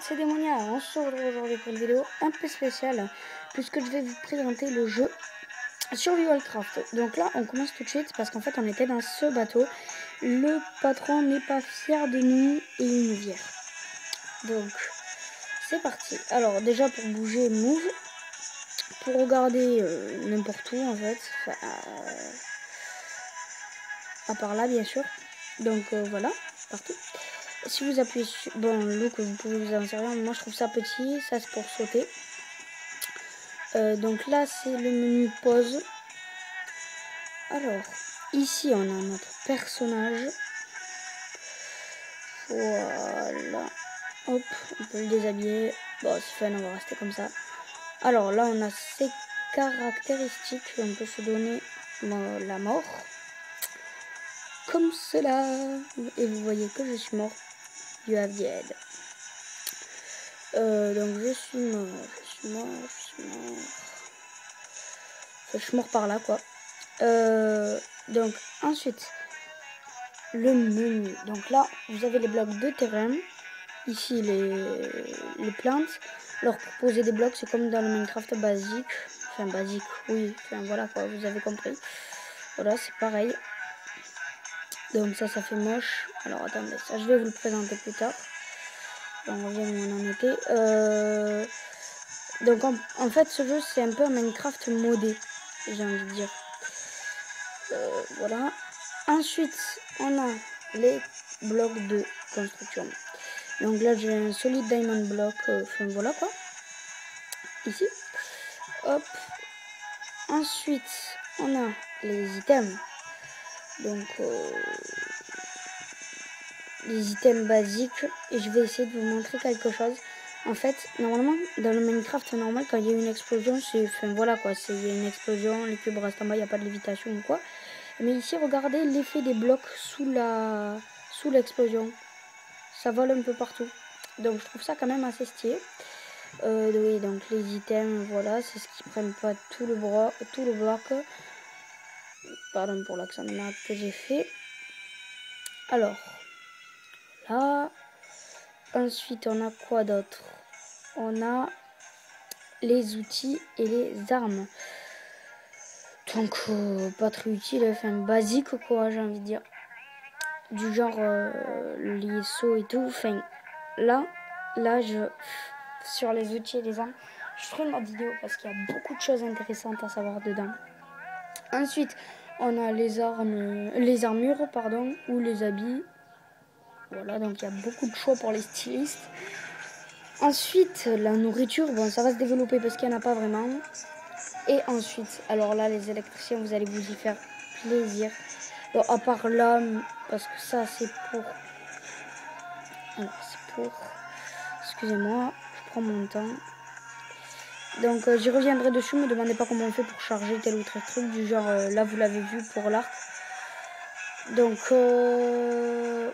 c'est Démonia, on se retrouve aujourd'hui pour une vidéo un peu spéciale puisque je vais vous présenter le jeu Survivalcraft. Donc là on commence tout de suite parce qu'en fait on était dans ce bateau, le patron n'est pas fier de nous et il nous vire. Donc c'est parti. Alors déjà pour bouger move, pour regarder n'importe où en fait, enfin, à part là bien sûr. Donc voilà, parti. Si vous appuyez sur... Bon, look, vous pouvez vous en servir. Moi, je trouve ça petit. Ça, c'est pour sauter. Donc là, c'est le menu pause. Alors, ici, on a notre personnage. Voilà. Hop, on peut le déshabiller. Bon, c'est fun, on va rester comme ça. Alors là, on a ses caractéristiques. On peut se donner la mort. Comme cela. Et vous voyez que je suis mort. You have died. Donc je suis mort. Enfin, je suis mort par là quoi. Donc ensuite le menu. Donc là vous avez les blocs de terrain. Ici les plantes. Alors pour poser des blocs c'est comme dans le Minecraft basique. Enfin basique oui. Enfin voilà quoi, vous avez compris. Voilà c'est pareil. Donc ça fait moche. Alors attendez, ça je vais vous le présenter plus tard. On revient où on en était. Donc en fait ce jeu c'est un peu un Minecraft modé, j'ai envie de dire. Voilà. Ensuite on a les blocs de construction. Donc là j'ai un solid diamond block, enfin voilà quoi. Ici. Hop. Ensuite on a les items. Donc les items basiques. Et je vais essayer de vous montrer quelque chose. En fait, normalement, dans le Minecraft normal, quand il y a une explosion, c'est... Enfin, voilà quoi, il y a une explosion, les cubes restent en bas, il n'y a pas de lévitation ou quoi. Mais ici, regardez l'effet des blocs sous l'explosion. Ça vole un peu partout. Donc, je trouve ça quand même assez stylé. Oui, donc les items, voilà, c'est ce qui prennent pas tout le bloc. Pardon pour l'accent de merde que j'ai fait. Alors, là... Ensuite, on a quoi d'autre? On a les outils et les armes. Donc, pas très utile, enfin basique quoi, j'ai envie de dire. Du genre les sauts et tout. Enfin, là, sur les outils et les armes, je ferai une autre vidéo parce qu'il y a beaucoup de choses intéressantes à savoir dedans. Ensuite, on a les armures, pardon, ou les habits. Voilà, donc il y a beaucoup de choix pour les stylistes. Ensuite, la nourriture, bon, ça va se développer parce qu'il n'y en a pas vraiment. Et ensuite, alors là, les électriciens, vous allez vous y faire plaisir. Bon, à part là, parce que ça, c'est pour... Alors, c'est pour... Excusez-moi, je prends mon temps. Donc, j'y reviendrai dessus, ne me demandez pas comment on fait pour charger tel ou tel truc. Du genre, là, vous l'avez vu pour l'arc. Donc,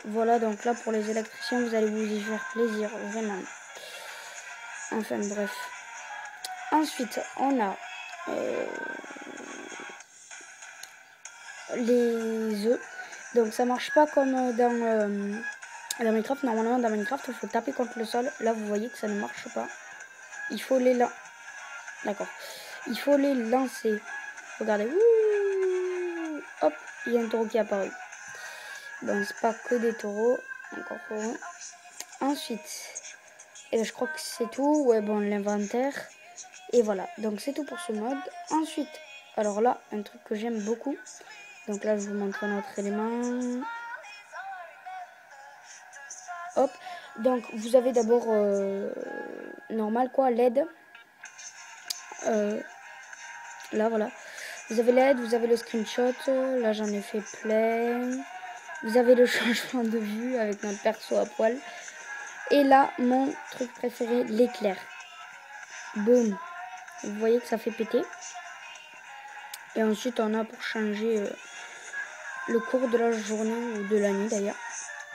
voilà, donc là, pour les électriciens, vous allez vous y faire plaisir, vraiment. Enfin, bref. Ensuite, on a les œufs. Donc, ça marche pas comme dans Minecraft. Normalement, dans Minecraft, il faut taper contre le sol. Là, vous voyez que ça ne marche pas. Il faut les lancer. D'accord. Il faut les lancer. Regardez. Ouh, hop, il y a un taureau qui est apparu. Bon, c'est pas que des taureaux. Encore heureux. Ensuite, et je crois que c'est tout. Ouais, bon, l'inventaire. Et voilà. Donc, c'est tout pour ce mode. Ensuite, alors là, un truc que j'aime beaucoup. Donc là, je vous montre un autre élément. Hop. Donc, vous avez d'abord normal quoi, LED. Là, voilà. Vous avez l'aide, vous avez le screenshot. Là, j'en ai fait plein. Vous avez le changement de vue avec notre perso à poil. Et là, mon truc préféré, l'éclair. Boum. Vous voyez que ça fait péter. Et ensuite, on a pour changer le cours de la journée ou de la nuit d'ailleurs.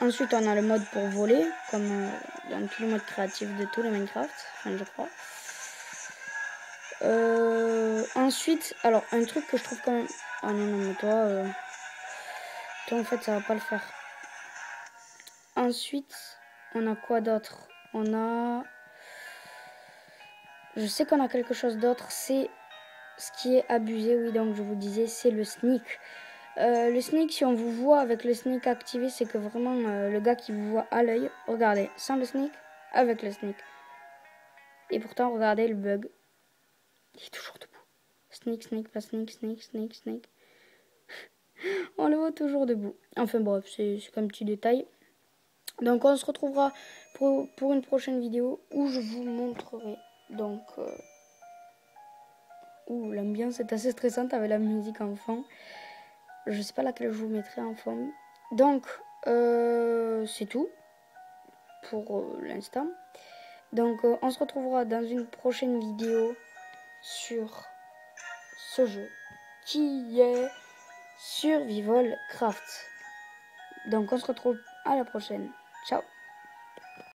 Ensuite, on a le mode pour voler, comme dans tous les modes créatifs de tous les Minecraft. Enfin, je crois. Ensuite, alors un truc que je trouve quand même... Ah non, non, mais toi en fait ça va pas le faire. Ensuite, on a quoi d'autre? On a... Je sais qu'on a quelque chose d'autre. C'est ce qui est abusé, oui, donc je vous disais, c'est le sneak. Le sneak, si on vous voit avec le sneak activé, c'est que vraiment le gars qui vous voit à l'œil, regardez, sans le sneak, avec le sneak. Et pourtant, regardez le bug. Il est toujours debout. Sneak, sneak, pas sneak, sneak, sneak, sneak. On le voit toujours debout. Enfin bref, c'est comme petit détail. Donc on se retrouvera pour une prochaine vidéo où je vous montrerai. Donc, l'ambiance est assez stressante avec la musique en fond. Je sais pas laquelle je vous mettrai en fond. Donc, c'est tout pour l'instant. Donc, on se retrouvera dans une prochaine vidéo sur ce jeu qui est Survival Craft. Donc, on se retrouve à la prochaine. Ciao!